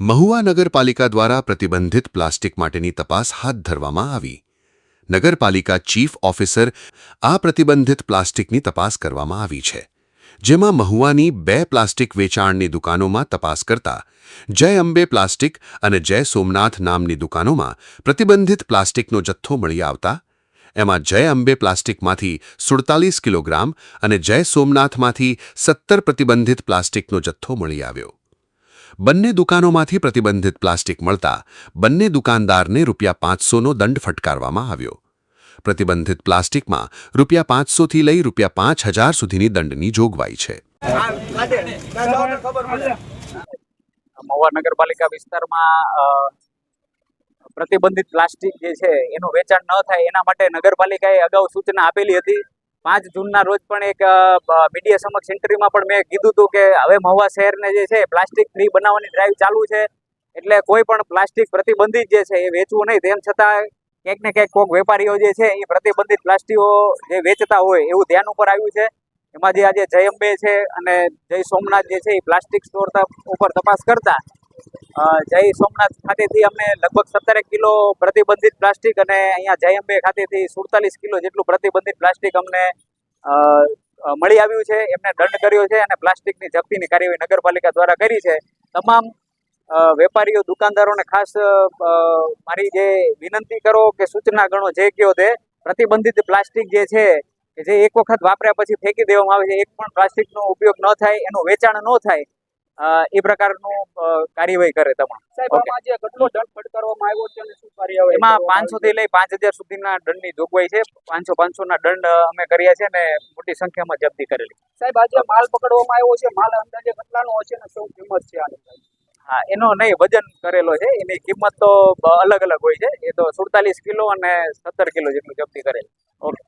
મહુવા નગરપાલિકા દ્વારા પ્રતિબંધિત પ્લાસ્ટિક માટેની તપાસ હાથ ધરવામાં આવી. નગરપાલિકા ચીફ ઓફિસર આ પ્રતિબંધિત પ્લાસ્ટિકની તપાસ કરવામાં આવી છે, જેમાં મહુવાની 2 પ્લાસ્ટિક વેચાણની દુકાનોમાં તપાસ કરતા જય અંબે પ્લાસ્ટિક અને જય સોમનાથ નામની દુકાનોમાં પ્રતિબંધિત પ્લાસ્ટિકનો જથ્થો મળી આવતા એમાં જય અંબે પ્લાસ્ટિકમાંથી 47 કિલોગ્રામ અને જય સોમનાથમાંથી 17 પ્રતિબંધિત પ્લાસ્ટિકનો જથ્થો મળી આવ્યો. બંને દુકાનોમાંથી પ્રતિબંધિત પ્લાસ્ટિક મળતા બંને દુકાનદારને ₹500નો દંડ ફટકારવામાં આવ્યો. પ્રતિબંધિત પ્લાસ્ટિકમાં ₹500થી લઈ ₹5000 સુધીની દંડની જોગવાઈ છે. મહુવા નગરપાલિકા વિસ્તારમાં પ્રતિબંધિત પ્લાસ્ટિક જે છે એનું વેચાણ ન થાય એના માટે નગરપાલિકાએ અગાઉ સૂચના આપેલી હતી. 5 જૂનના રોજ પણ એક મીડિયા સમક્ષ ઇન્ટરવ્યુમાં પણ મેં કીધું હતું કે હવે મહુવા શહેરને જે છે પ્લાસ્ટિક ફ્રી બનાવવાની ડ્રાઈવ ચાલુ છે, એટલે કોઈ પણ પ્લાસ્ટિક પ્રતિબંધિત જે છે એ વેચવું નહીં. તેમ છતાં ક્યાંક ને ક્યાંક કોઈક વેપારીઓ જે છે એ પ્રતિબંધિત પ્લાસ્ટિકો જે વેચતા હોય એવું ધ્યાન ઉપર આવ્યું છે. એમાં જે આજે જય અંબે છે અને જય સોમનાથ જે છે એ પ્લાસ્ટિક સ્ટોર ઉપર તપાસ કરતા જય સોમનાથ ખાતેથી અમને લગભગ 17 કિલો પ્રતિબંધિત પ્લાસ્ટિક અને અહીંયા જય અંબે ખાતેથી 47 કિલો જેટલું પ્રતિબંધિત પ્લાસ્ટિક અમને મળી આવ્યું છે. એમને દંડ કર્યો છે અને પ્લાસ્ટિકની જપ્તીની કાર્યવાહી નગરપાલિકા દ્વારા કરી છે. તમામ વેપારીઓ દુકાનદારોને ખાસ મારી જે વિનંતી કરો કે સૂચના ગણો જે કહો તે પ્રતિબંધિત પ્લાસ્ટિક જે છે કે જે એક વખત વાપર્યા પછી ફેંકી દેવામાં આવે છે, એક પણ પ્લાસ્ટિકનો ઉપયોગ ન થાય, એનું વેચાણ ન થાય, એ પ્રકારનું કાર્યવાહી કરે તમામ. કેટલો દંડ ફટકારવામાં આવ્યો છે અને શું કાર્યવાહી? એમાં 500 થી લઈ 5000 સુધીના દંડની જોગવાઈ છે. 500 ના દંડ અમે કર્યા છે અને મોટી સંખ્યામાં જપ્તી કરેલી. સાહેબ, આજે માલ પકડવામાં આવ્યો છે, માલ અંદાજે કેટલાનો હશે અને શું કિંમત છે આની? હા, એનો નહીં, વજન કરેલો છે. એની કિંમત તો અલગ અલગ હોય છે. એ તો 47 કિલો અને 17 કિલો જેટલું જપ્તી કરેલી. ઓકે.